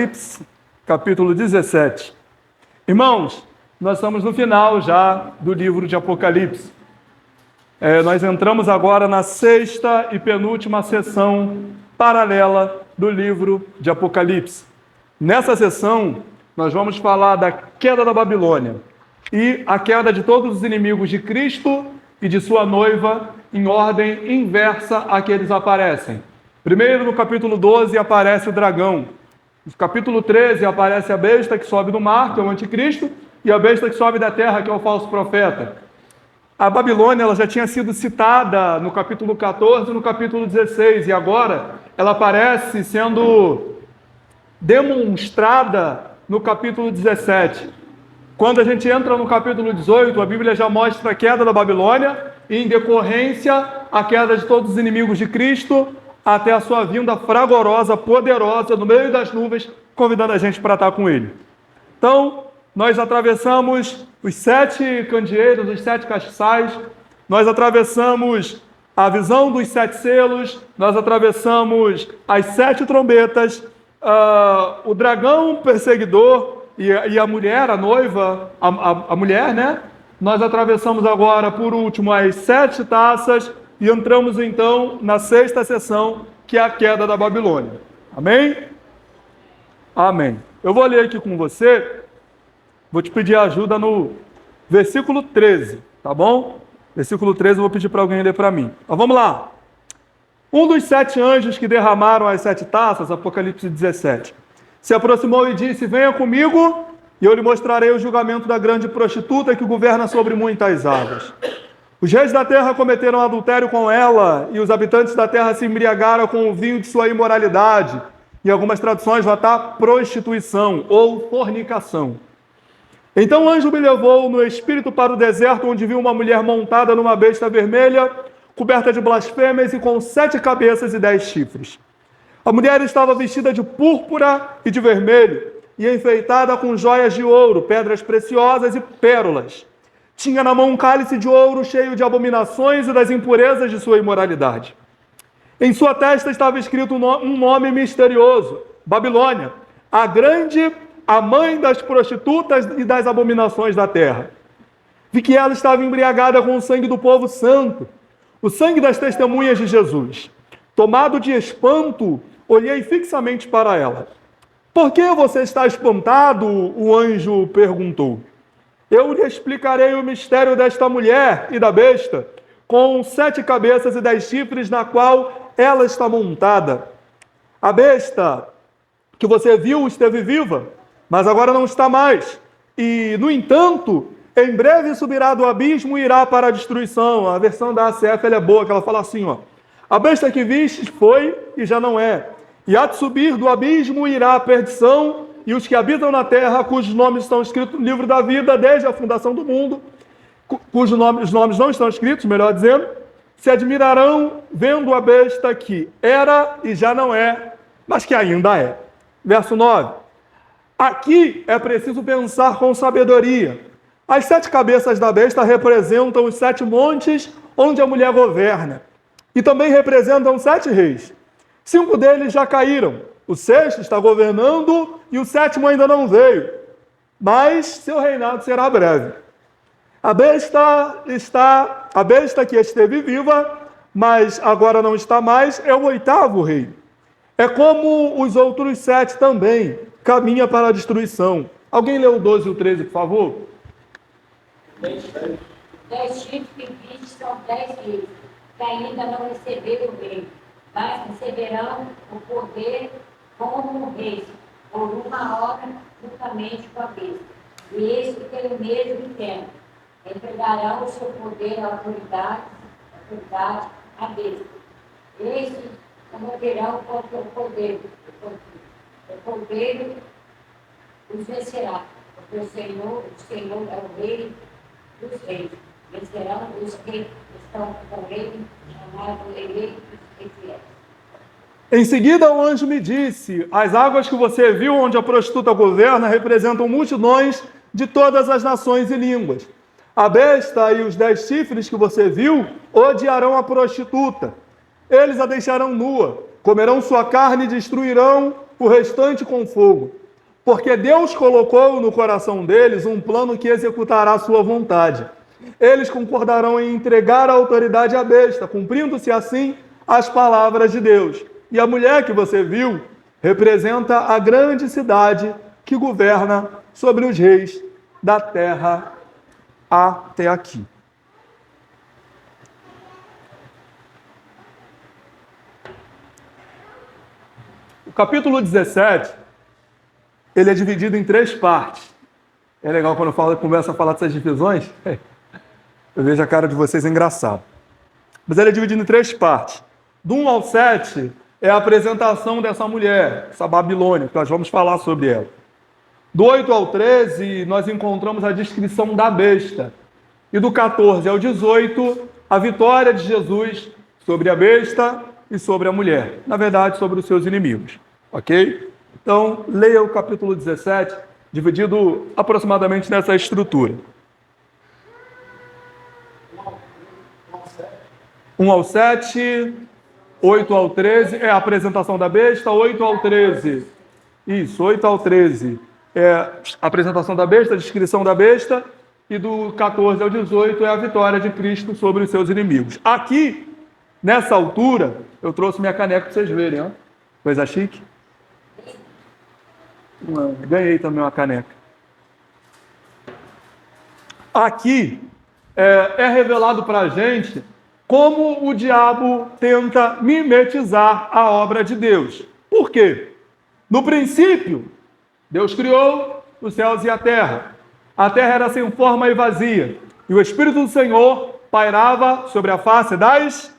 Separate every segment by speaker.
Speaker 1: Apocalipse, capítulo 17. Irmãos, nós estamos no final já do livro de Apocalipse. Nós entramos agora na sexta e penúltima sessão paralela do livro de Apocalipse. Nessa sessão, nós vamos falar da queda da Babilônia e a queda de todos os inimigos de Cristo e de sua noiva em ordem inversa a que eles aparecem. Primeiro, no capítulo 12, aparece o dragão. No capítulo 13 aparece a besta que sobe do mar, que é o anticristo, e a besta que sobe da terra, que é o falso profeta. A Babilônia ela já tinha sido citada no capítulo 14 e no capítulo 16, e agora ela aparece sendo demonstrada no capítulo 17. Quando a gente entra no capítulo 18, a Bíblia já mostra a queda da Babilônia, e em decorrência, a queda de todos os inimigos de Cristo, até a sua vinda fragorosa, poderosa, no meio das nuvens, convidando a gente para estar com ele. Então, nós atravessamos os 7 candeeiros, os 7 castiçais, nós atravessamos a visão dos 7 selos, nós atravessamos as 7 trombetas, o dragão perseguidor e a mulher, a noiva, a mulher, né? Nós atravessamos agora, por último, as 7 taças, e entramos, então, na sexta sessão, que é a queda da Babilônia. Amém? Amém. Eu vou ler aqui com você, vou te pedir ajuda no versículo 13, tá bom? Versículo 13 eu vou pedir para alguém ler para mim. Então, vamos lá. Um dos 7 anjos que derramaram as 7 taças, Apocalipse 17, se aproximou e disse: venha comigo, e eu lhe mostrarei o julgamento da grande prostituta que governa sobre muitas águas. Os reis da terra cometeram adultério com ela, e os habitantes da terra se embriagaram com o vinho de sua imoralidade. Em algumas traduções vai estar prostituição ou fornicação. Então o anjo me levou no espírito para o deserto, onde vi uma mulher montada numa besta vermelha, coberta de blasfêmias e com 7 cabeças e 10 chifres. A mulher estava vestida de púrpura e de vermelho, e enfeitada com joias de ouro, pedras preciosas e pérolas. Tinha na mão um cálice de ouro cheio de abominações e das impurezas de sua imoralidade. Em sua testa estava escrito um nome misterioso: Babilônia, a grande, a mãe das prostitutas e das abominações da terra. Vi que ela estava embriagada com o sangue do povo santo, o sangue das testemunhas de Jesus. Tomado de espanto, olhei fixamente para ela. Por que você está espantado? O anjo perguntou. Eu lhe explicarei o mistério desta mulher e da besta, com 7 cabeças e 10 chifres, na qual ela está montada. A besta que você viu esteve viva, mas agora não está mais. E, no entanto, em breve subirá do abismo e irá para a destruição. A versão da ACF ela é boa, que ela fala assim, ó: a besta que vistes foi e já não é. E há de subir do abismo e irá à perdição. E os que habitam na terra, cujos nomes estão escritos no livro da vida desde a fundação do mundo, os nomes não estão escritos, melhor dizendo, se admirarão vendo a besta que era e já não é, mas que ainda é. Verso 9. Aqui é preciso pensar com sabedoria. As 7 cabeças da besta representam os 7 montes onde a mulher governa. E também representam 7 reis. 5 deles já caíram. O 6º está governando e o 7º ainda não veio. Mas seu reinado será breve. A besta que esteve viva, mas agora não está mais, é o 8º rei. É como os outros 7 também, caminha para a destruição. Alguém leu o 12 e o 13, por favor?
Speaker 2: 10 chifres que viste são 10 reis, que ainda não receberam o rei, mas receberão o poder como reis, por uma hora, juntamente com a besta. E este tem o mesmo tempo. Entregarão o seu poder à autoridade à besta. Estes combaterão contra o poder. O poder os vencerá, porque o Senhor é o rei dos reis. Vencerão os que estão com ele, chamados eleitos e fiéis.
Speaker 1: Em seguida, o anjo me disse: as águas que você viu onde a prostituta governa representam multidões de todas as nações e línguas. A besta e os 10 chifres que você viu odiarão a prostituta. Eles a deixarão nua, comerão sua carne e destruirão o restante com fogo. Porque Deus colocou no coração deles um plano que executará a sua vontade. Eles concordarão em entregar a autoridade à besta, cumprindo-se assim as palavras de Deus. E a mulher que você viu representa a grande cidade que governa sobre os reis da terra até aqui. O capítulo 17, ele é dividido em 3 partes. É legal quando eu começo a falar dessas divisões, eu vejo a cara de vocês, é engraçado. Mas ele é dividido em 3 partes. Do 1 ao 7 é a apresentação dessa mulher, essa Babilônia, que nós vamos falar sobre ela. Do 8 ao 13, nós encontramos a descrição da besta. E do 14 ao 18, a vitória de Jesus sobre a besta e sobre a mulher. Na verdade, sobre os seus inimigos. Ok? Então, leia o capítulo 17, dividido aproximadamente nessa estrutura. 1 ao 7, 8 ao 13 é a apresentação da besta, 8 ao 13. Isso, 8 ao 13 é a apresentação da besta, a descrição da besta, e do 14 ao 18 é a vitória de Cristo sobre os seus inimigos. Aqui, nessa altura, eu trouxe minha caneca para vocês verem, ó. Coisa chique. Ganhei também uma caneca. Aqui é revelado para a gente como o diabo tenta mimetizar a obra de Deus. Por quê? No princípio, Deus criou os céus e a terra. A terra era sem forma e vazia, e o Espírito do Senhor pairava sobre a face das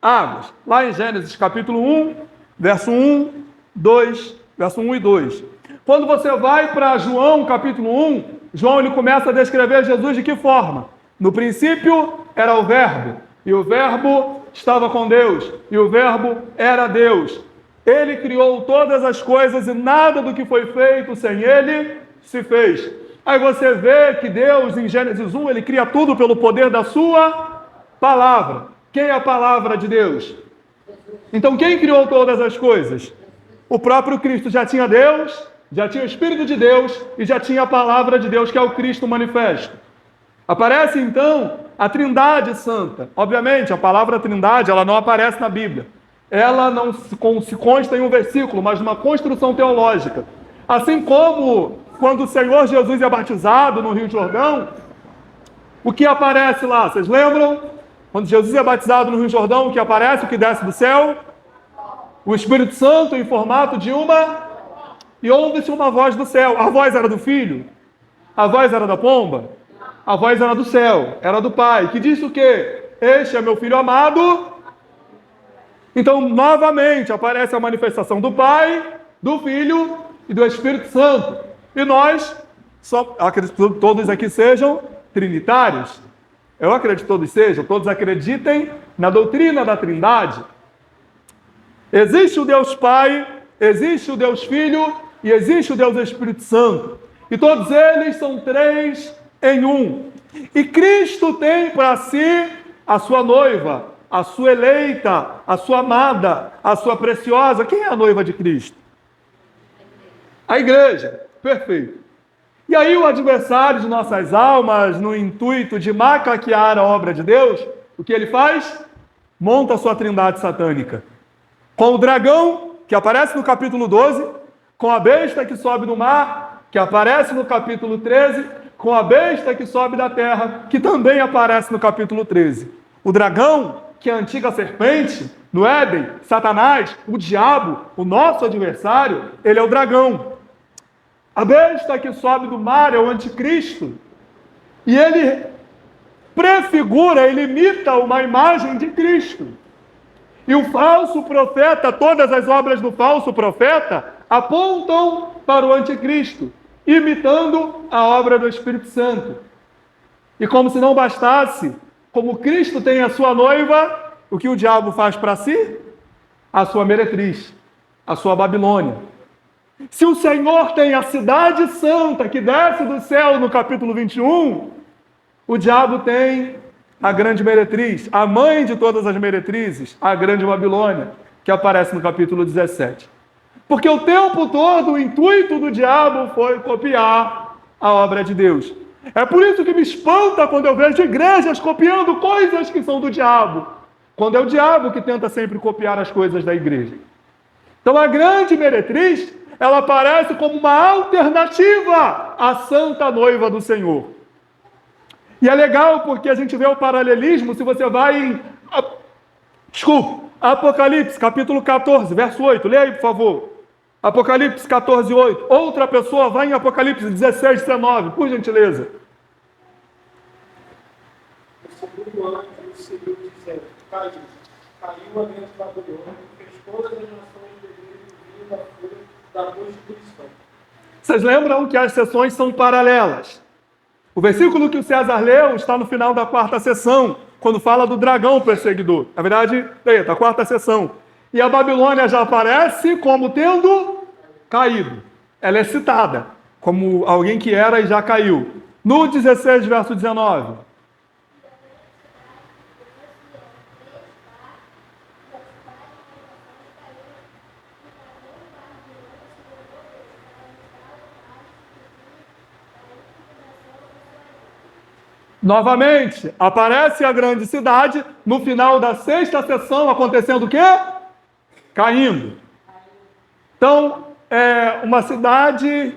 Speaker 1: águas. Lá em Gênesis capítulo 1, verso 1, 2, verso 1 e 2. Quando você vai para João capítulo 1, João ele começa a descrever Jesus de que forma? No princípio era o Verbo, e o Verbo estava com Deus, e o Verbo era Deus. Ele criou todas as coisas e nada do que foi feito sem ele se fez. Aí você vê que Deus, em Gênesis 1, ele cria tudo pelo poder da sua palavra. Quem é a palavra de Deus? Então quem criou todas as coisas? O próprio Cristo. Já tinha Deus, já tinha o Espírito de Deus e já tinha a palavra de Deus, que é o Cristo manifesto. Aparece então a Trindade Santa. Obviamente, a palavra Trindade, ela não aparece na Bíblia. Ela não se consta em um versículo, mas numa construção teológica. Assim como quando o Senhor Jesus é batizado no Rio Jordão, o que aparece lá? Vocês lembram? Quando Jesus é batizado no Rio Jordão, o que aparece, o que desce do céu? O Espírito Santo em formato de uma... E ouve-se uma voz do céu. A voz era do Filho? A voz era da pomba? A voz era do céu, era do Pai, que disse o quê? Este é meu Filho amado. Então, novamente, aparece a manifestação do Pai, do Filho e do Espírito Santo. E nós, acredito que todos aqui sejam trinitários. Eu acredito que todos sejam, todos acreditem na doutrina da Trindade. Existe o Deus Pai, existe o Deus Filho e existe o Deus Espírito Santo. E todos eles são 3 em 1. E Cristo tem para si a sua noiva, a sua eleita, a sua amada, a sua preciosa. Quem é a noiva de Cristo? A igreja. Perfeito. E aí o adversário de nossas almas, no intuito de macaquear a obra de Deus, o que ele faz? Monta a sua trindade satânica. Com o dragão, que aparece no capítulo 12, com a besta que sobe do mar, que aparece no capítulo 13, com a besta que sobe da terra, que também aparece no capítulo 13. O dragão, que é a antiga serpente, no Éden, Satanás, o diabo, o nosso adversário, ele é o dragão. A besta que sobe do mar é o anticristo. E ele prefigura, ele imita uma imagem de Cristo. E o falso profeta, todas as obras do falso profeta, apontam para o anticristo, imitando a obra do Espírito Santo. E como se não bastasse, como Cristo tem a sua noiva, o que o diabo faz para si? A sua meretriz, a sua Babilônia. Se o Senhor tem a cidade santa que desce do céu no capítulo 21, o diabo tem a grande meretriz, a mãe de todas as meretrizes, a grande Babilônia, que aparece no capítulo 17. Porque o tempo todo o intuito do diabo foi copiar a obra de Deus. É por isso que me espanta quando eu vejo igrejas copiando coisas que são do diabo. Quando é o diabo que tenta sempre copiar as coisas da igreja. Então a grande meretriz, ela aparece como uma alternativa à santa noiva do Senhor. E é legal porque a gente vê o paralelismo, se você vai em... Apocalipse, capítulo 14, verso 8. Leia aí, por favor. Apocalipse 14, 8. Outra pessoa vai em Apocalipse 16, 19, por gentileza.
Speaker 3: O segundo anjo seguiu dizendo: caiu a grande Babilônia, fez todas as nações beberem do vinho da fúria da prostituição.
Speaker 1: Vocês lembram que as sessões são paralelas? O versículo que o César leu está no final da quarta sessão, quando fala do dragão perseguidor. Na verdade, da quarta sessão. E a Babilônia já aparece como tendo caído. Ela é citada como alguém que era e já caiu. No 16, verso 19. Novamente, aparece a grande cidade no final da sexta sessão, acontecendo o quê? Caindo. Então, é uma cidade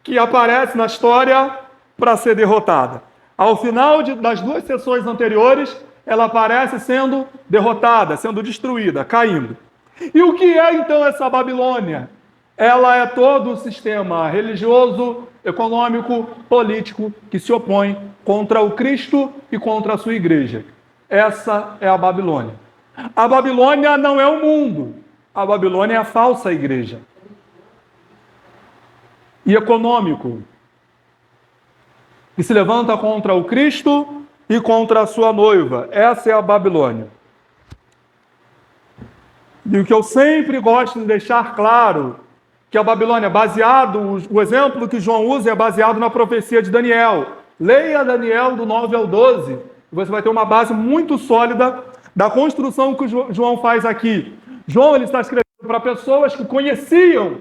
Speaker 1: que aparece na história para ser derrotada. Ao final das duas sessões anteriores, ela aparece sendo derrotada, sendo destruída, caindo. E o que é então essa Babilônia? Ela é todo o sistema religioso, econômico, político que se opõe contra o Cristo e contra a sua igreja. Essa é a Babilônia. A Babilônia não é o mundo. A Babilônia é a falsa igreja. E econômico, que se levanta contra o Cristo e contra a sua noiva. Essa é a Babilônia. E o que eu sempre gosto de deixar claro, que a Babilônia é baseado, o exemplo que João usa é baseado na profecia de Daniel. Leia Daniel do 9 ao 12, e você vai ter uma base muito sólida da construção que o João faz aqui. João ele está escrevendo para pessoas que conheciam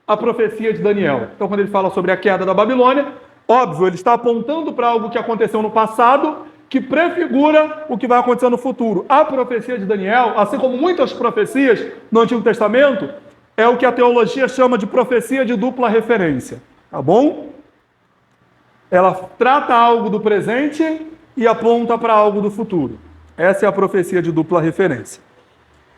Speaker 1: a profecia de Daniel. Então, quando ele fala sobre a queda da Babilônia, óbvio, ele está apontando para algo que aconteceu no passado, que prefigura o que vai acontecer no futuro. A profecia de Daniel, assim como muitas profecias no Antigo Testamento, é o que a teologia chama de profecia de dupla referência. Tá bom? Ela trata algo do presente e aponta para algo do futuro. Essa é a profecia de dupla referência.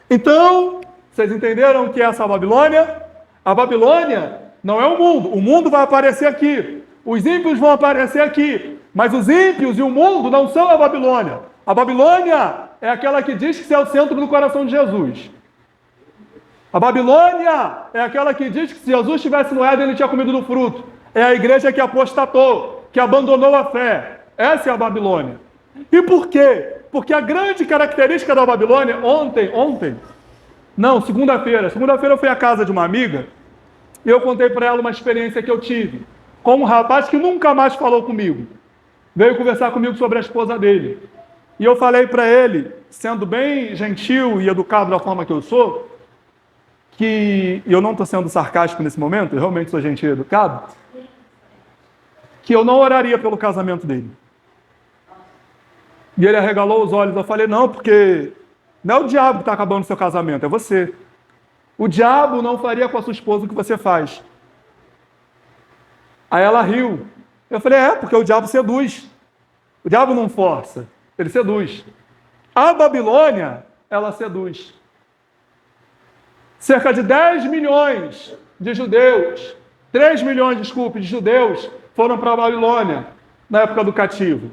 Speaker 1: Então, vocês entenderam o que é essa Babilônia? A Babilônia não é o mundo vai aparecer aqui. Os ímpios vão aparecer aqui. Mas os ímpios e o mundo não são a Babilônia. A Babilônia é aquela que diz que é o centro do coração de Jesus. A Babilônia é aquela que diz que se Jesus estivesse no Éden, ele tinha comido do fruto. É a igreja que apostatou, que abandonou a fé. Essa é a Babilônia. E por quê? Porque a grande característica da Babilônia, segunda-feira eu fui à casa de uma amiga e eu contei para ela uma experiência que eu tive com um rapaz que nunca mais falou comigo. Veio conversar comigo sobre a esposa dele. E eu falei para ele, sendo bem gentil e educado da forma que eu sou, que eu não estou sendo sarcástico nesse momento, eu realmente sou gentil e educado, que eu não oraria pelo casamento dele. E ele arregalou os olhos. Eu falei, não, porque não é o diabo que está acabando o seu casamento, é você. O diabo não faria com a sua esposa o que você faz. Aí ela riu. Eu falei, porque o diabo seduz. O diabo não força, ele seduz. A Babilônia, ela seduz. Cerca de 10 milhões de judeus, 3 milhões, de judeus foram para a Babilônia na época do cativo.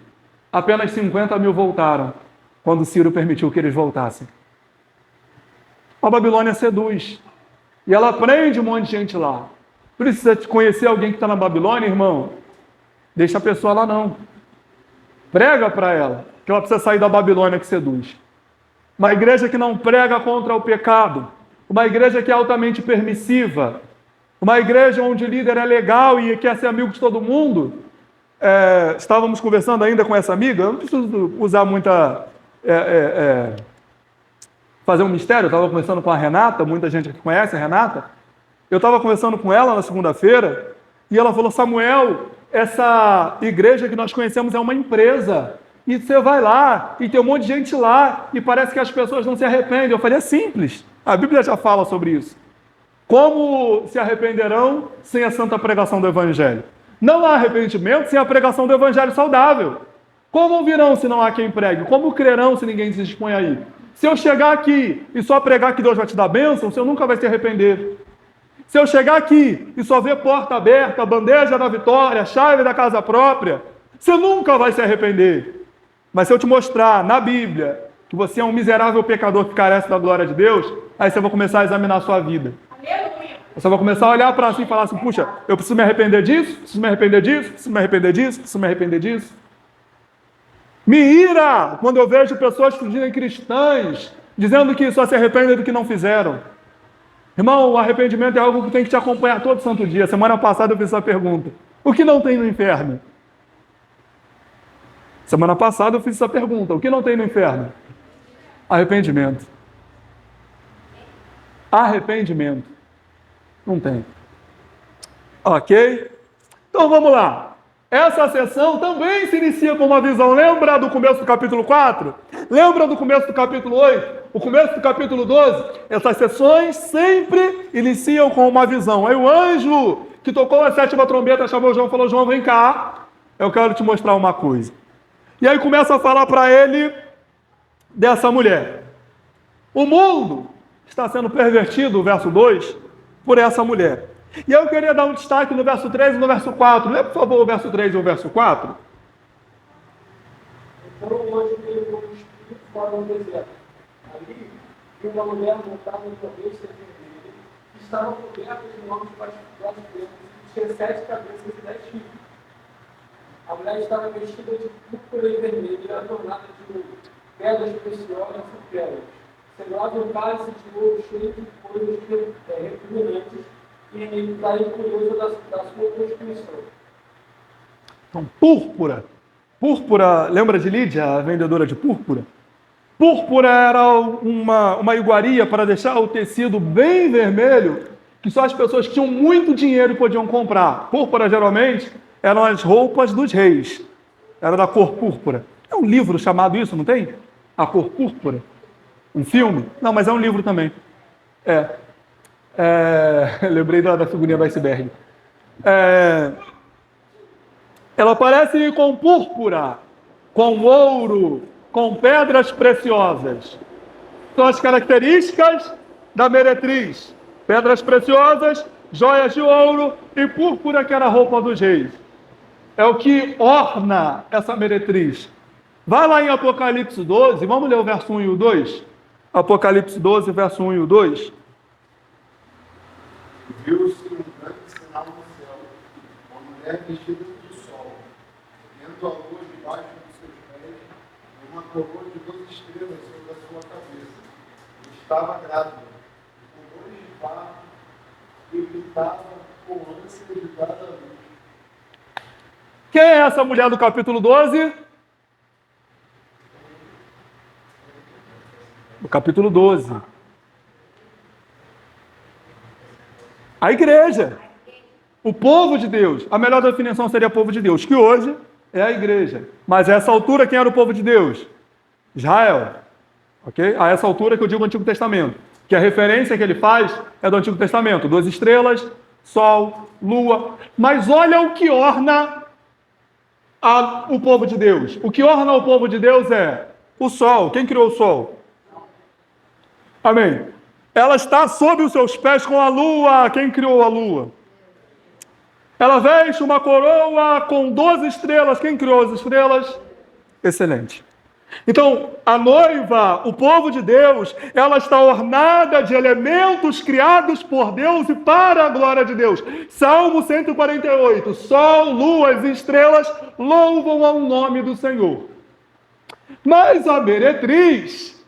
Speaker 1: Apenas 50 mil voltaram, quando Ciro permitiu que eles voltassem. A Babilônia seduz. E ela prende um monte de gente lá. Precisa conhecer alguém que está na Babilônia, irmão? Deixa a pessoa lá não. Prega para ela, que ela precisa sair da Babilônia que seduz. Uma igreja que não prega contra o pecado. Uma igreja que é altamente permissiva. Uma igreja onde o líder é legal e quer ser amigo de todo mundo. Estávamos conversando ainda com essa amiga, eu não preciso usar muita... fazer um mistério, eu estava conversando com a Renata, muita gente que conhece a Renata, Eu estava conversando com ela na segunda-feira e ela falou: Samuel, essa igreja que nós conhecemos é uma empresa. E você vai lá e tem um monte de gente lá e parece que as pessoas não se arrependem. Eu falei: é simples. A Bíblia já fala sobre isso. Como se arrependerão sem a santa pregação do Evangelho? Não há arrependimento sem a pregação do Evangelho saudável. Como ouvirão se não há quem pregue? Como crerão se ninguém se dispõe a ir? Se eu chegar aqui e só pregar que Deus vai te dar bênção, você nunca vai se arrepender. Se eu chegar aqui e só ver porta aberta, bandeja da vitória, chave da casa própria, você nunca vai se arrepender. Mas se eu te mostrar na Bíblia que você é um miserável pecador que carece da glória de Deus, aí você vai começar a examinar a sua vida. Você vai começar a olhar para si e falar assim: puxa, eu preciso me arrepender disso, preciso me arrepender disso, preciso me arrepender disso, preciso me arrepender disso. Me ira quando eu vejo pessoas que dizem cristãs, dizendo que só se arrependem do que não fizeram. Irmão, o arrependimento é algo que tem que te acompanhar todo santo dia. Semana passada eu fiz essa pergunta: o que não tem no inferno? Semana passada eu fiz essa pergunta: o que não tem no inferno? Arrependimento. Arrependimento. Não tem. Ok? Então vamos lá. Essa sessão também se inicia com uma visão. Lembra do começo do capítulo 4? Lembra do começo do capítulo 8? O começo do capítulo 12? Essas sessões sempre iniciam com uma visão. Aí o anjo que tocou a 7ª trombeta chamou João e falou: João, vem cá, eu quero te mostrar uma coisa. E aí começa a falar para ele dessa mulher. O mundo está sendo pervertido, o verso 2, por essa mulher. E eu queria dar um destaque no verso 3 e no verso 4. Lê, por favor, o verso 3 e o verso 4.
Speaker 3: Então o anjo me levou no espírito fora do deserto. Ali, vi uma mulher montada em uma besta vermelha, que estava coberta de nomes particulares pretos, e tinha 7 cabeças e 10 chifres. A mulher estava vestida de púrpura e vermelho, e adornada de ouro, pedras preciosas e pérolas. Segurava um cálice de ouro cheio de coisas repugnantes, e da impureza da sua constituição.
Speaker 1: Então, púrpura. Púrpura, lembra de Lídia, a vendedora de púrpura? Púrpura era uma iguaria para deixar o tecido bem vermelho, que só as pessoas que tinham muito dinheiro podiam comprar. Púrpura, geralmente, eram as roupas dos reis. Era da cor púrpura. É um livro chamado isso, não tem? A Cor Púrpura. Um filme? Não, mas é um livro também. Lembrei da figurinha do iceberg. Ela aparece com púrpura, com ouro, com pedras preciosas. São as características da meretriz. Pedras preciosas, joias de ouro e púrpura, que era a roupa dos reis. É o que orna essa meretriz. Vai lá em Apocalipse 12, vamos ler o verso 1 e o 2? Apocalipse 12, verso 1 e o 2.
Speaker 4: Viu-se um grande sinal no céu, uma mulher vestida de sol, tendo a lua debaixo dos seus pés e uma coroa de 12 estrelas sobre a sua cabeça. E estava grávida, com dores de parto, e gritava com ânsia de dar a luz.
Speaker 1: Quem é essa mulher do capítulo 12? No capítulo 12. A igreja. O povo de Deus. A melhor definição seria povo de Deus, que hoje é a igreja. Mas a essa altura, quem era o povo de Deus? Israel. Ok? A essa altura que eu digo o Antigo Testamento. Que a referência que ele faz é do Antigo Testamento. 2 estrelas, sol, lua. Mas olha o que orna o povo de Deus. O que orna o povo de Deus é o sol. Quem criou o sol? Amém. Ela está sob os seus pés com a lua. Quem criou a lua? Ela veste uma coroa com 12 estrelas. Quem criou as estrelas? Excelente. Então, a noiva, o povo de Deus, ela está ornada de elementos criados por Deus e para a glória de Deus. Salmo 148. Sol, luas e estrelas louvam ao nome do Senhor. Mas a meretriz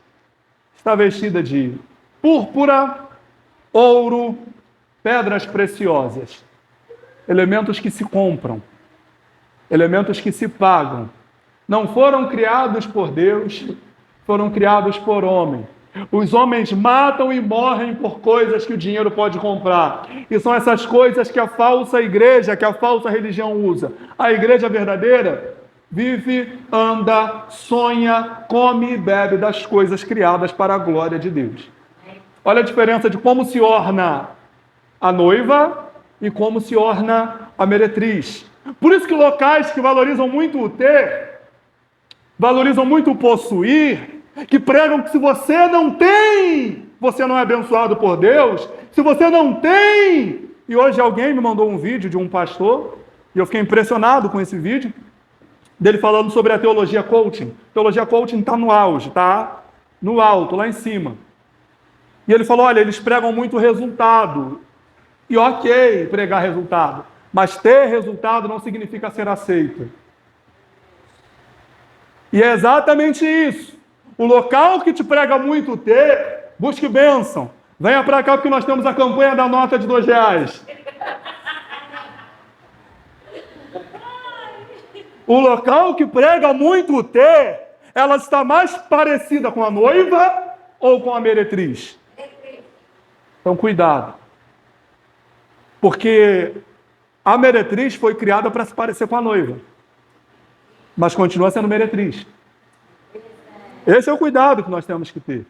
Speaker 1: está vestida de púrpura, ouro, pedras preciosas. Elementos que se compram. Elementos que se pagam. Não foram criados por Deus, foram criados por homem. Os homens matam e morrem por coisas que o dinheiro pode comprar. E são essas coisas que a falsa igreja, que a falsa religião usa. A igreja verdadeira vive, anda, sonha, come e bebe das coisas criadas para a glória de Deus. Olha a diferença de como se orna a noiva e como se orna a meretriz. Por isso que locais que valorizam muito o ter, valorizam muito o possuir, que pregam que se você não tem, você não é abençoado por Deus. Se você não tem... E hoje alguém me mandou um vídeo de um pastor, e eu fiquei impressionado com esse vídeo, dele falando sobre a teologia coaching. Teologia coaching está no auge, tá? No alto, lá em cima. E ele falou, olha, eles pregam muito resultado. E ok, pregar resultado. Mas ter resultado não significa ser aceito. E é exatamente isso. O local que te prega muito ter, busque bênção. Venha para cá porque nós temos a campanha da nota de R$2. O local que prega muito ter, ela está mais parecida com a noiva ou com a meretriz? Então, cuidado. Porque a meretriz foi criada para se parecer com a noiva. Mas continua sendo meretriz. Esse é o cuidado que nós temos que ter.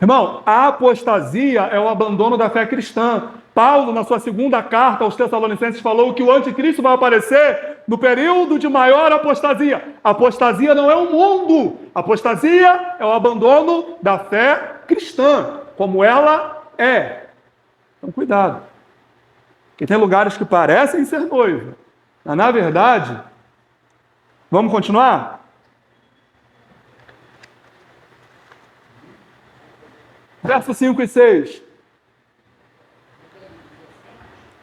Speaker 1: Irmão, a apostasia é o abandono da fé cristã. Paulo, na sua segunda carta aos Tessalonicenses, falou que o anticristo vai aparecer no período de maior apostasia. A apostasia não é o mundo. A apostasia é o abandono da fé cristã, como ela é. Então, cuidado. Porque tem lugares que parecem ser noiva, mas, na verdade, vamos continuar? Versos 5 e 6.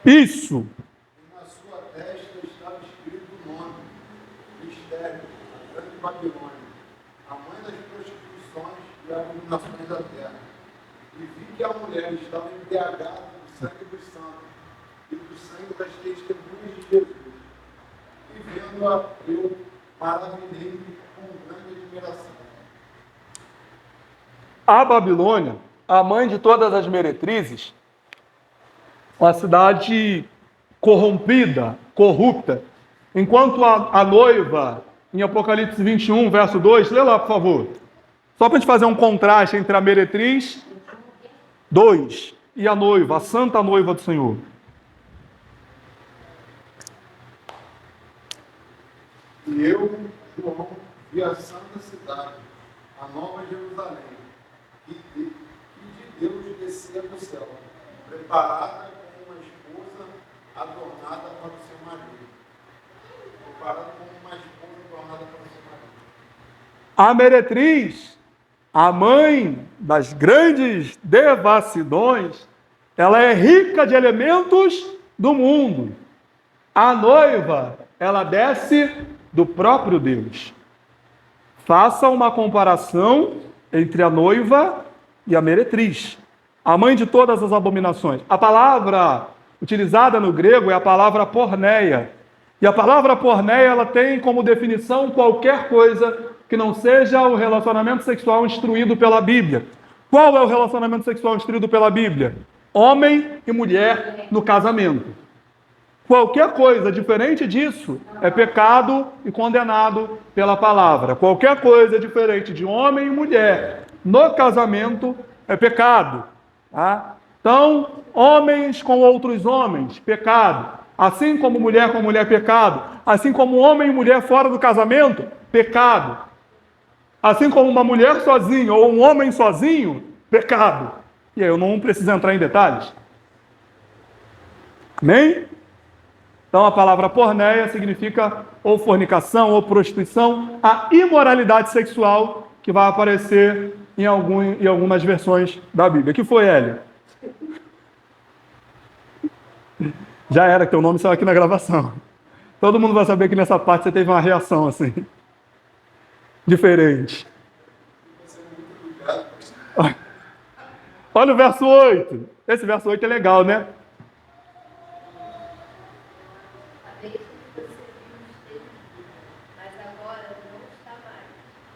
Speaker 1: Isso.
Speaker 4: E na sua testa estava escrito o nome, mistério, a grande Babilônia, a mãe das prostituições e abominações da terra. E vi que a mulher estava embriagada do sangue dos santos e do sangue das testemunhas de Jesus. E vendo-a, eu maravilhei com grande admiração.
Speaker 1: A Babilônia, a mãe de todas as meretrizes, uma cidade corrompida, corrupta. Enquanto a noiva, em Apocalipse 21, verso 2, lê lá, por favor. Só para a gente fazer um contraste entre a meretriz 2 e a noiva, a santa noiva do Senhor.
Speaker 4: E eu, João, vi a santa cidade, a nova Jerusalém, que de Deus descia do céu, preparada como uma esposa adornada para o seu marido. Preparada como uma esposa adornada para o seu marido.
Speaker 1: A meretriz, a mãe das grandes devassidões, ela é rica de elementos do mundo. A noiva, ela desce do próprio Deus. Faça uma comparação entre a noiva e a meretriz, a mãe de todas as abominações. A palavra utilizada no grego é a palavra porneia. E a palavra porneia, ela tem como definição qualquer coisa que não seja o relacionamento sexual instruído pela Bíblia. Qual é o relacionamento sexual instruído pela Bíblia? Homem e mulher no casamento. Qualquer coisa diferente disso é pecado e condenado pela palavra. Qualquer coisa diferente de homem e mulher no casamento é pecado. Tá? Então, homens com outros homens, pecado. Assim como mulher com mulher, pecado. Assim como homem e mulher fora do casamento, pecado. Assim como uma mulher sozinha ou um homem sozinho, pecado. E aí eu não preciso entrar em detalhes. Amém? Então a palavra porneia significa ou fornicação ou prostituição, a imoralidade sexual que vai aparecer em algumas versões da Bíblia. Que foi, Hélio? Já era, que teu nome saiu aqui na gravação. Todo mundo vai saber que nessa parte você teve uma reação assim, diferente. Olha o verso 8. Esse verso 8 é legal, né?
Speaker 5: Mas agora não está mais.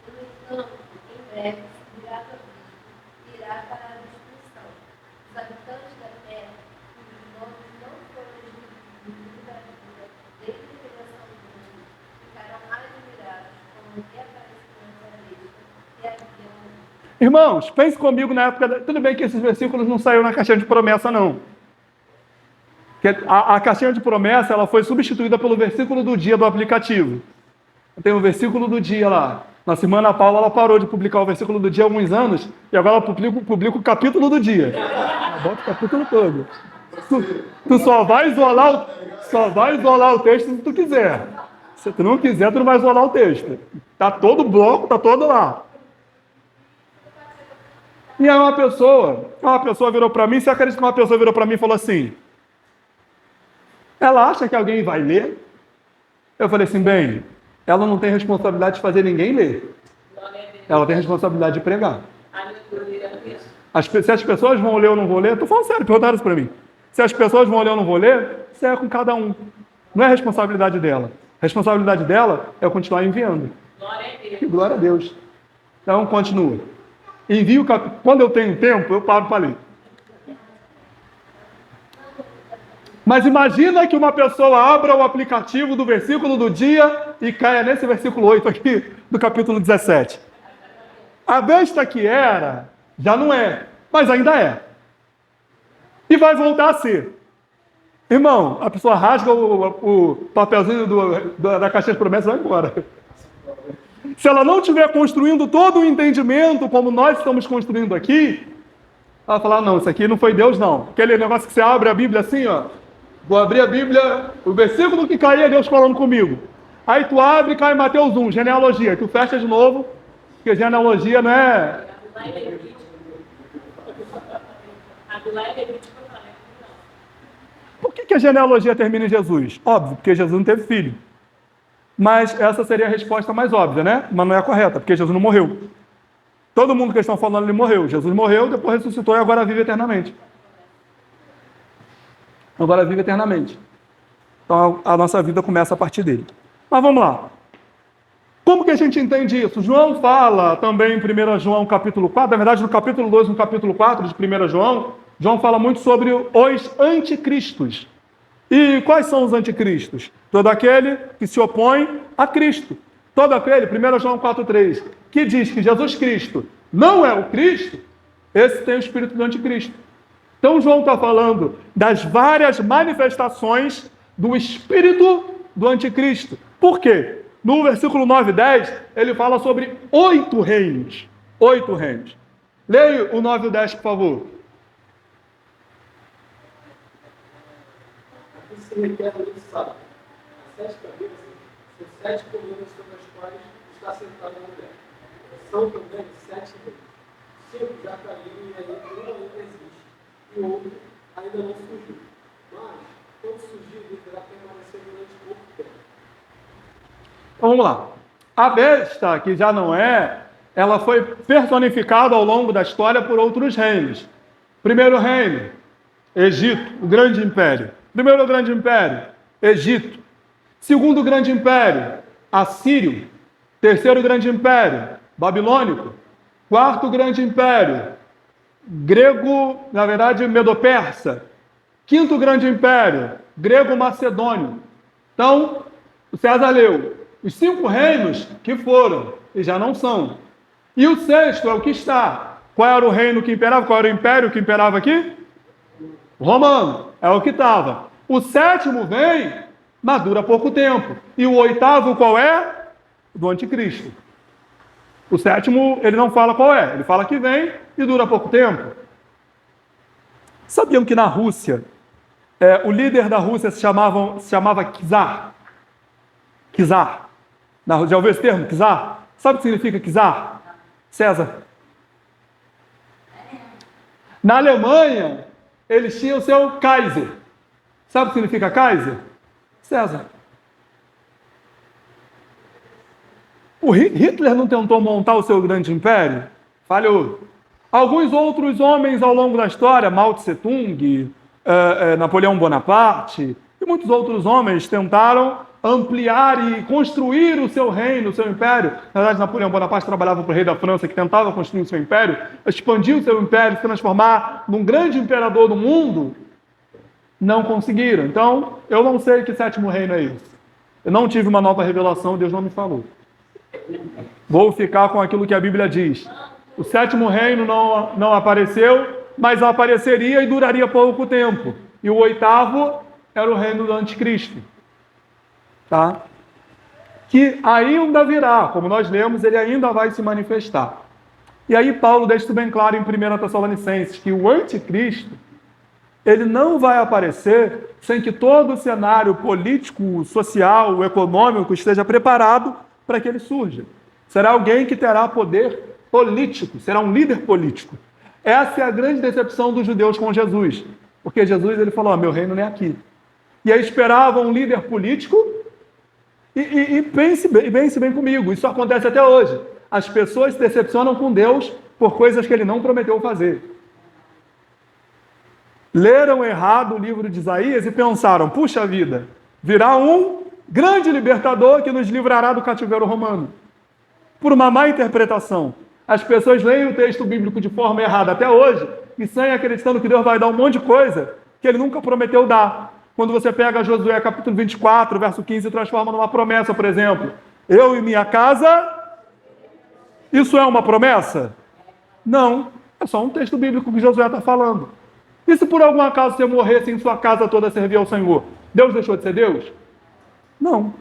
Speaker 5: No entanto, em breve virá para o irá para a destruição. Os habitantes da terra, cujos nomes não foram escritos no livro da vida, desde a criação do mundo, ficarão admirados como reaparecimento da besta que havia no mundo.
Speaker 1: Irmãos, pense comigo na época. Tudo bem que esses versículos não saíram na caixinha de promessa, não. A caixinha de promessa ela foi substituída pelo versículo do dia do aplicativo. Tem o versículo do dia lá. Na semana Paula ela parou de publicar o versículo do dia há alguns anos e agora ela publica o capítulo do dia. Ela bota o capítulo todo. Tu só vai isolar o texto se tu quiser. Se tu não quiser, tu não vai isolar o texto. Tá todo bloco, tá todo lá. E aí uma pessoa virou para mim, você acredita que uma pessoa virou para mim e falou assim, ela acha que alguém vai ler? Eu falei assim, bem, ela não tem responsabilidade de fazer ninguém ler. Ela tem responsabilidade de pregar. Se as pessoas vão ler ou não vão ler, estou falando sério, perguntaram isso para mim. Se as pessoas vão ler ou não vão ler, isso é com cada um. Não é responsabilidade dela. A responsabilidade dela é continuar enviando. Glória a Deus. Então, continua. Envio o capítulo. Quando eu tenho tempo, eu paro para ler. Mas imagina que uma pessoa abra o aplicativo do versículo do dia e caia nesse versículo 8 aqui do capítulo 17. A besta que era, já não é, mas ainda é. E vai voltar a ser. Irmão, a pessoa rasga o papelzinho da caixinha de promessas e vai embora. Se ela não estiver construindo todo o entendimento como nós estamos construindo aqui, ela vai falar, não, isso aqui não foi Deus, não. Aquele negócio que você abre a Bíblia assim, ó. Vou abrir a Bíblia, o versículo que caía, Deus falando comigo. Aí tu abre e cai Mateus 1, genealogia. Aí tu fecha de novo, porque genealogia não é... Por que a genealogia termina em Jesus? Óbvio, porque Jesus não teve filho. Mas essa seria a resposta mais óbvia, né? Mas não é a correta, porque Jesus não morreu. Todo mundo que eles estão falando, ele morreu. Jesus morreu, depois ressuscitou e agora vive eternamente. Agora vive eternamente. Então a nossa vida começa a partir dele. Mas vamos lá. Como que a gente entende isso? João fala também em 1 João capítulo 4, na verdade no capítulo 2 e no capítulo 4 de 1 João, João fala muito sobre os anticristos. E quais são os anticristos? Todo aquele que se opõe a Cristo. Todo aquele, 1 João 4,3, que diz que Jesus Cristo não é o Cristo, esse tem o espírito do anticristo. Então João está falando das várias manifestações do espírito do anticristo. Por quê? No versículo 9 e 10, ele fala sobre 8 reinos. 8 reinos. Leia o 9 e o 10, por favor.
Speaker 3: Aqui se requer a lei sábia. As 7 cabeças são 7 colunas sobre as quais está sentado a mulher. São também 7 reis. 5 já caíram e ainda existe. E o outro ainda não surgiu. Mas, quando surgir, ele deverá permanecer durante pouco tempo.
Speaker 1: Então vamos lá. A besta, que já não é, ela foi personificada ao longo da história por outros reinos. Primeiro reino, Egito, o grande império. Primeiro grande império, Egito. Segundo grande império, Assírio. Terceiro grande império, Babilônico. Quarto grande império, grego, na verdade, Medo-Persa. Quinto grande império, grego-macedônio. Então, o César leu os 5 reinos que foram e já não são. E o 6º é o que está. Qual era o reino que imperava? Qual era o império que imperava aqui? Romano. É o que estava. O 7º vem, mas dura pouco tempo. E o 8º qual é? Do anticristo. O 7º, ele não fala qual é. Ele fala que vem e dura pouco tempo. Sabiam que na Rússia, o líder da Rússia se chamava Czar? Czar. Já ouviu esse termo? Czar? Sabe o que significa Czar? César. Na Alemanha, eles tinham o seu Kaiser. Sabe o que significa Kaiser? César. O Hitler não tentou montar o seu grande império? Falhou. Alguns outros homens ao longo da história, Mao Tse Tung, Napoleão Bonaparte, e muitos outros homens tentaram ampliar e construir o seu reino, o seu império. Na verdade, Napoleão Bonaparte trabalhava para o rei da França, que tentava construir o seu império, expandir o seu império, se transformar num grande imperador do mundo. Não conseguiram. Então, eu não sei que sétimo reino é esse. Eu não tive uma nova revelação, Deus não me falou. Vou ficar com aquilo que a Bíblia diz. O sétimo reino não apareceu, mas apareceria e duraria pouco tempo. E o oitavo era o reino do anticristo. Tá? Que ainda virá, como nós lemos, ele ainda vai se manifestar. E aí Paulo deixa isso bem claro em 1 Tessalonicenses, que o anticristo, ele não vai aparecer sem que todo o cenário político, social, econômico esteja preparado para que ele surja. Será alguém que terá poder político, será um líder político. Essa é a grande decepção dos judeus com Jesus, porque Jesus ele falou, meu reino não é aqui. E aí esperavam um líder político e pense bem comigo, isso acontece até hoje. As pessoas se decepcionam com Deus por coisas que ele não prometeu fazer. Leram errado o livro de Isaías e pensaram, puxa vida, virá um grande libertador que nos livrará do cativeiro romano. Por uma má interpretação. As pessoas leem o texto bíblico de forma errada até hoje e saem acreditando que Deus vai dar um monte de coisa que ele nunca prometeu dar. Quando você pega Josué capítulo 24, verso 15, e transforma numa promessa, por exemplo. Eu e minha casa, isso é uma promessa? Não, é só um texto bíblico que Josué está falando. E se por algum acaso você morresse em sua casa toda servir ao Senhor, Deus deixou de ser Deus? Não.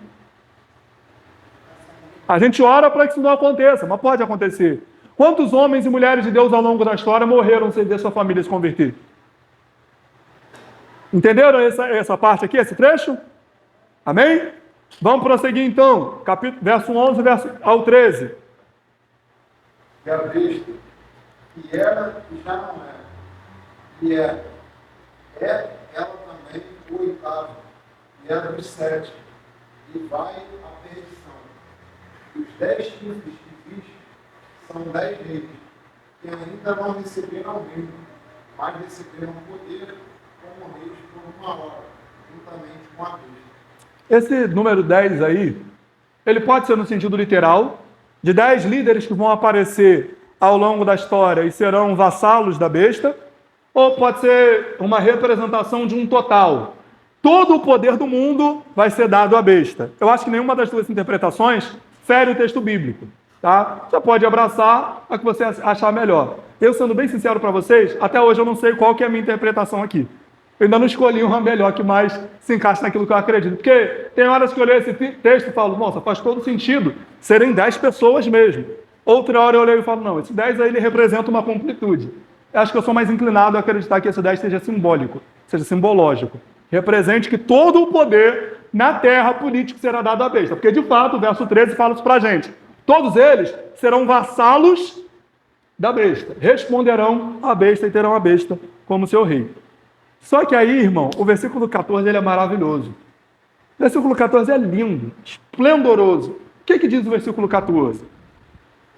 Speaker 1: A gente ora para que isso não aconteça, mas pode acontecer. Quantos homens e mulheres de Deus ao longo da história morreram sem ver sua família se converter? Entenderam essa parte aqui, esse trecho? Amém? Vamos prosseguir então, verso 11 ao 13.
Speaker 4: E a besta, que era e já não era, e é ela também o oitavo, e era dos 7, e vai à perdição. E os 10 chifres que viste são 10 reis, que ainda não receberam reino, mas receberam poder como reis por uma hora, juntamente com a besta.
Speaker 1: Esse número 10 aí, ele pode ser no sentido literal, de 10 líderes que vão aparecer ao longo da história e serão vassalos da besta, ou pode ser uma representação de um total. Todo o poder do mundo vai ser dado à besta. Eu acho que nenhuma das duas interpretações fere o texto bíblico. Tá? Você pode abraçar a que você achar melhor. Eu, sendo bem sincero para vocês, até hoje eu não sei qual que é a minha interpretação aqui. Eu ainda não escolhi uma melhor que mais se encaixa naquilo que eu acredito. Porque tem horas que eu leio esse texto e falo, nossa, faz todo sentido serem 10 pessoas mesmo. Outra hora eu leio e falo, não, esse 10 aí ele representa uma completude. Eu acho que eu sou mais inclinado a acreditar que esse 10 seja simbólico, seja simbológico. Represente que todo o poder na terra político será dado à besta. Porque, de fato, o verso 13 fala isso para a gente. Todos eles serão vassalos da besta. Responderão à besta e terão a besta como seu rei. Só que aí, irmão, o versículo 14 ele é maravilhoso. O versículo 14 é lindo, esplendoroso. O que diz o versículo 14?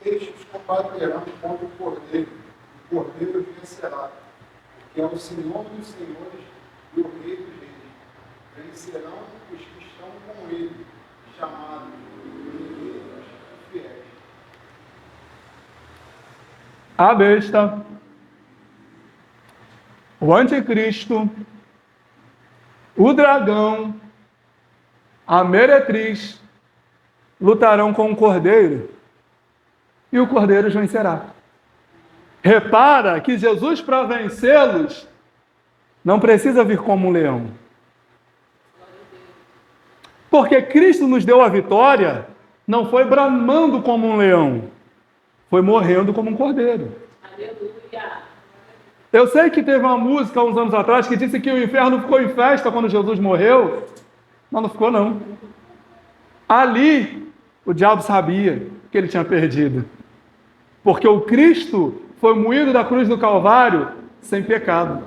Speaker 4: Estes combaterão contra o cordeiro vencerá, porque é o Senhor dos senhores e o Rei dos reis. Vencerão os que estão com ele, chamados guerreiros fiéis.
Speaker 1: A besta, o anticristo, o dragão, a meretriz lutarão com o cordeiro e o cordeiro os vencerá. Repara que Jesus, para vencê-los, não precisa vir como um leão. Porque Cristo nos deu a vitória, não foi bramando como um leão, foi morrendo como um cordeiro.
Speaker 2: Aleluia.
Speaker 1: Eu sei que teve uma música há uns anos atrás que disse que o inferno ficou em festa quando Jesus morreu. Mas não ficou, não. Ali, o diabo sabia que ele tinha perdido. Porque o Cristo foi moído da cruz do Calvário sem pecado.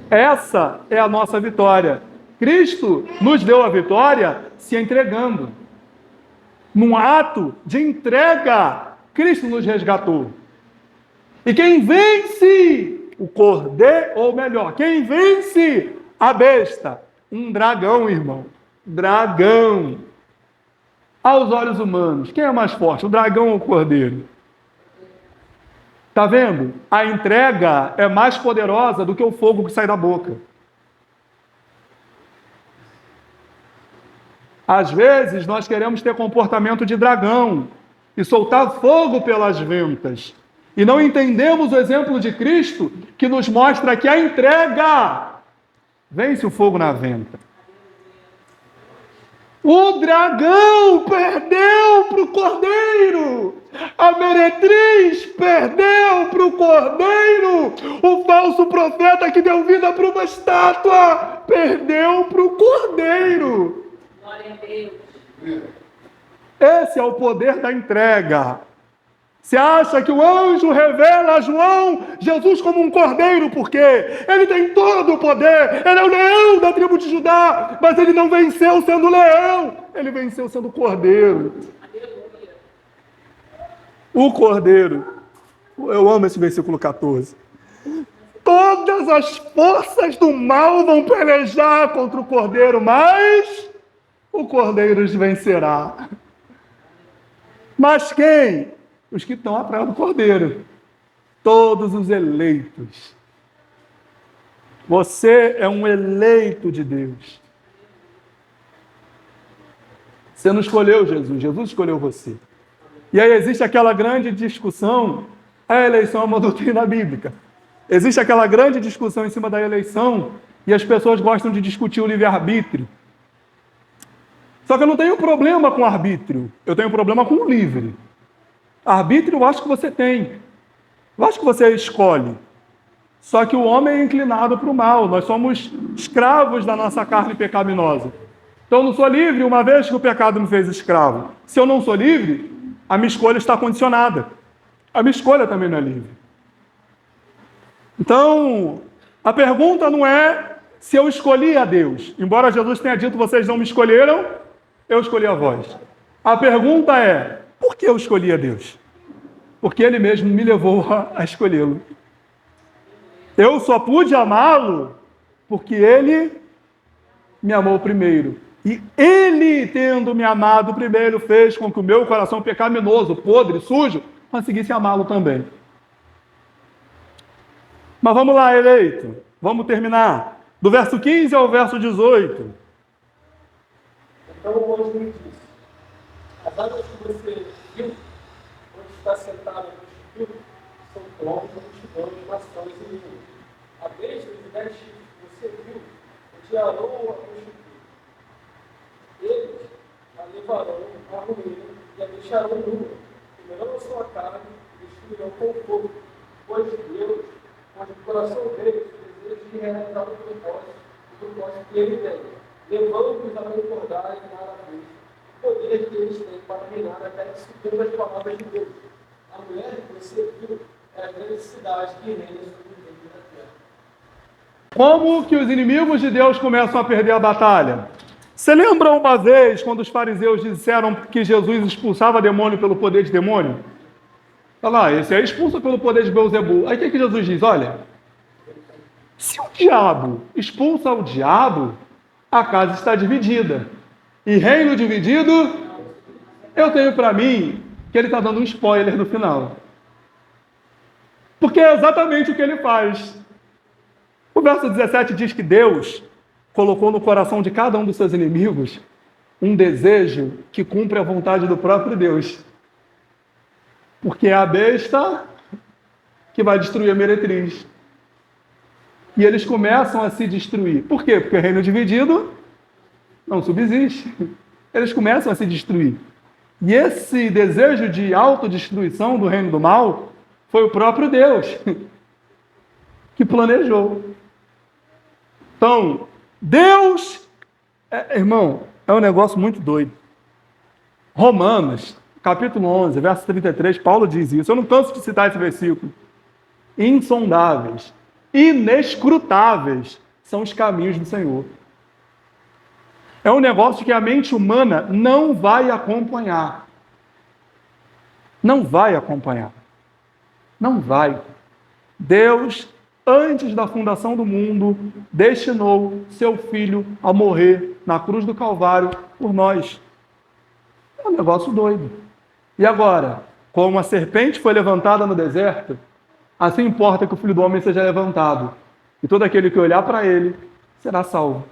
Speaker 1: Essa é a nossa vitória. Cristo nos deu a vitória se entregando. Num ato de entrega, Cristo nos resgatou. E quem vence o cordeiro, ou melhor, quem vence A besta, um dragão, irmão. Dragão. Aos olhos humanos, quem é mais forte, o dragão ou o cordeiro? Está vendo? A entrega é mais poderosa do que o fogo que sai da boca. Às vezes, nós queremos ter comportamento de dragão e soltar fogo pelas ventas. E não entendemos o exemplo de Cristo, que nos mostra que a entrega vence o fogo na venta. O dragão perdeu para o cordeiro. A meretriz perdeu para o cordeiro. O falso profeta que deu vida para uma estátua perdeu para o cordeiro.
Speaker 2: Glória a Deus.
Speaker 1: Esse é o poder da entrega. Você acha que o anjo revela a João Jesus como um cordeiro, porque ele tem todo o poder, ele é o leão da tribo de Judá, mas ele não venceu sendo leão, ele venceu sendo cordeiro. O cordeiro. Eu amo esse versículo 14. Todas as forças do mal vão pelejar contra o cordeiro, mas o cordeiro os vencerá. Mas quem? Os que estão atrás do cordeiro. Todos os eleitos. Você é um eleito de Deus. Você não escolheu Jesus, Jesus escolheu você. E aí existe aquela grande discussão, a eleição é uma doutrina bíblica. Existe aquela grande discussão em cima da eleição e as pessoas gostam de discutir o livre-arbítrio. Só que eu não tenho problema com arbítrio, eu tenho problema com o livre. Arbítrio eu acho que você tem. Eu acho que você escolhe. Só que o homem é inclinado para o mal. Nós somos escravos da nossa carne pecaminosa. Então eu não sou livre uma vez que o pecado me fez escravo. Se eu não sou livre, a minha escolha está condicionada. A minha escolha também não é livre. Então, a pergunta não é se eu escolhi a Deus. Embora Jesus tenha dito, vocês não me escolheram, eu escolhi a vós. A pergunta é, por que eu escolhi a Deus? Porque Ele mesmo me levou a escolhê-lo. Eu só pude amá-lo porque Ele me amou primeiro. E Ele, tendo me amado primeiro, fez com que o meu coração pecaminoso, podre, sujo, conseguisse amá-lo também. Mas vamos lá, eleito. Vamos terminar. Do verso 15 ao verso 18.
Speaker 3: Então o anjo me disse: as águas que você viu, onde está sentado no espírito, são troncos, multidões, nações e línguas. A besta de 10 chifres que você viu, odiarão a prostituta. Eles a levarão à ruína e a deixarão nua, comerão a sua carne e destruirão com o fogo, pois Deus, onde o coração deles, deseja de realizar o propósito que ele tem, levando-os a concordar e amar a Deus, o poder que eles têm para reinar até que se cumpra as palavras de Deus. A mulher que você viu é a grande cidade que reina sobre o reino da terra.
Speaker 1: Como que os inimigos de Deus começam a perder a batalha? Você lembra uma vez quando os fariseus disseram que Jesus expulsava demônio pelo poder de demônio? Olha lá, esse é expulso pelo poder de Beelzebul. Aí o que Jesus diz? Olha, se o diabo expulsa o diabo, a casa está dividida. E reino dividido, eu tenho para mim que ele está dando um spoiler no final. Porque é exatamente o que ele faz. O verso 17 diz que Deus colocou no coração de cada um dos seus inimigos um desejo que cumpre a vontade do próprio Deus. Porque é a besta que vai destruir a meretriz. E eles começam a se destruir. Por quê? Porque o reino dividido não subsiste. Eles começam a se destruir. E esse desejo de autodestruição do reino do mal foi o próprio Deus que planejou. Então, Deus, irmão, é um negócio muito doido. Romanos, capítulo 11, verso 33, Paulo diz isso. Eu não canso de citar esse versículo. Insondáveis, inescrutáveis são os caminhos do Senhor. É um negócio que a mente humana não vai acompanhar. Não vai acompanhar. Não vai. Deus antes da fundação do mundo, destinou seu Filho a morrer na cruz do Calvário por nós. É um negócio doido. E agora, como a serpente foi levantada no deserto, assim importa que o Filho do Homem seja levantado, e todo aquele que olhar para ele será salvo.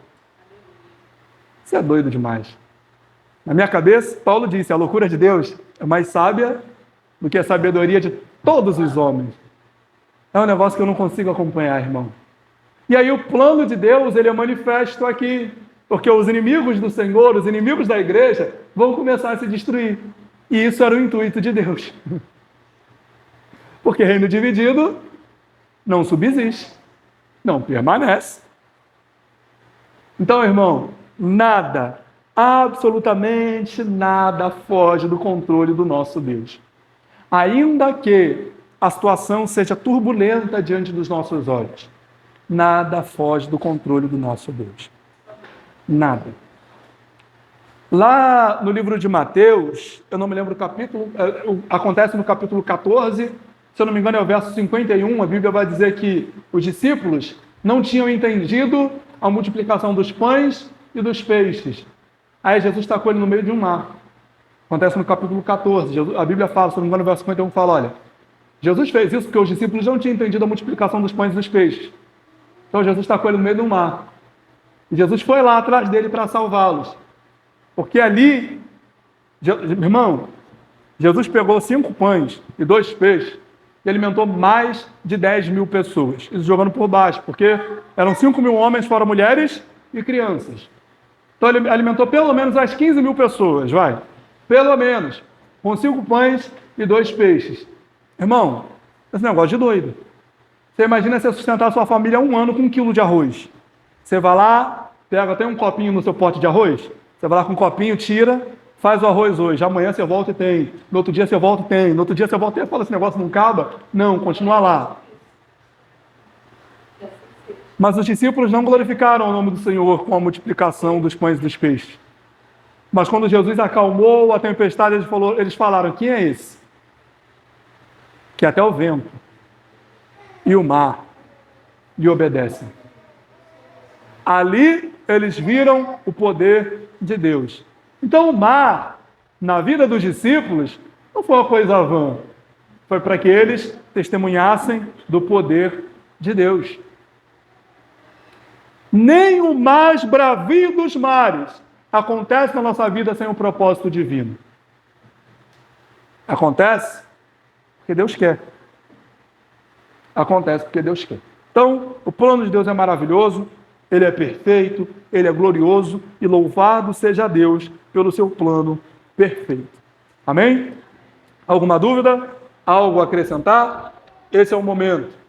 Speaker 1: Isso é doido demais. Na minha cabeça, Paulo disse, a loucura de Deus é mais sábia do que a sabedoria de todos os homens. É um negócio que eu não consigo acompanhar, irmão. E aí o plano de Deus, ele é manifesto aqui, porque os inimigos do Senhor, os inimigos da igreja, vão começar a se destruir. E isso era o intuito de Deus. Porque reino dividido não subsiste, não permanece. Então, irmão, nada, absolutamente nada foge do controle do nosso Deus. Ainda que a situação seja turbulenta diante dos nossos olhos, nada foge do controle do nosso Deus. Nada. Lá no livro de Mateus, eu não me lembro o capítulo, acontece no capítulo 14, se eu não me engano é o verso 51, a Bíblia vai dizer que os discípulos não tinham entendido a multiplicação dos pães e dos peixes. Aí Jesus tacou ele no meio de um mar. Acontece no capítulo 14, a Bíblia fala, se eu não me engano, no verso 51 fala, olha, Jesus fez isso porque os discípulos não tinham entendido a multiplicação dos pães e dos peixes. Então Jesus tacou ele no meio do mar. E Jesus foi lá atrás dele para salvá-los. Porque ali, irmão, Jesus pegou 5 pães e 2 peixes e alimentou mais de 10 mil pessoas. Isso jogando por baixo, porque eram 5 mil homens, fora mulheres e crianças. Então ele alimentou pelo menos as 15 mil pessoas, vai. Pelo menos. Com 5 pães e 2 peixes. Irmão, esse negócio de doido. Você imagina você sustentar a sua família 1 ano com 1 quilo de arroz. Você vai lá, pega até um copinho no seu pote de arroz. Você vai lá com um copinho, tira, faz o arroz hoje. Amanhã você volta e tem. No outro dia você volta e tem. No outro dia você volta e fala, esse negócio não acaba? Não, continua lá. Mas os discípulos não glorificaram o nome do Senhor com a multiplicação dos pães e dos peixes. Mas quando Jesus acalmou a tempestade, eles falaram, quem é esse? Que até o vento e o mar lhe obedecem. Ali eles viram o poder de Deus. Então o mar, na vida dos discípulos, não foi uma coisa vã. Foi para que eles testemunhassem do poder de Deus. Nem o mais bravio dos mares acontece na nossa vida sem um propósito divino. Acontece porque Deus quer. Acontece porque Deus quer. Então, o plano de Deus é maravilhoso, ele é perfeito, ele é glorioso e louvado seja Deus pelo seu plano perfeito. Amém? Alguma dúvida? Algo a acrescentar? Esse é o momento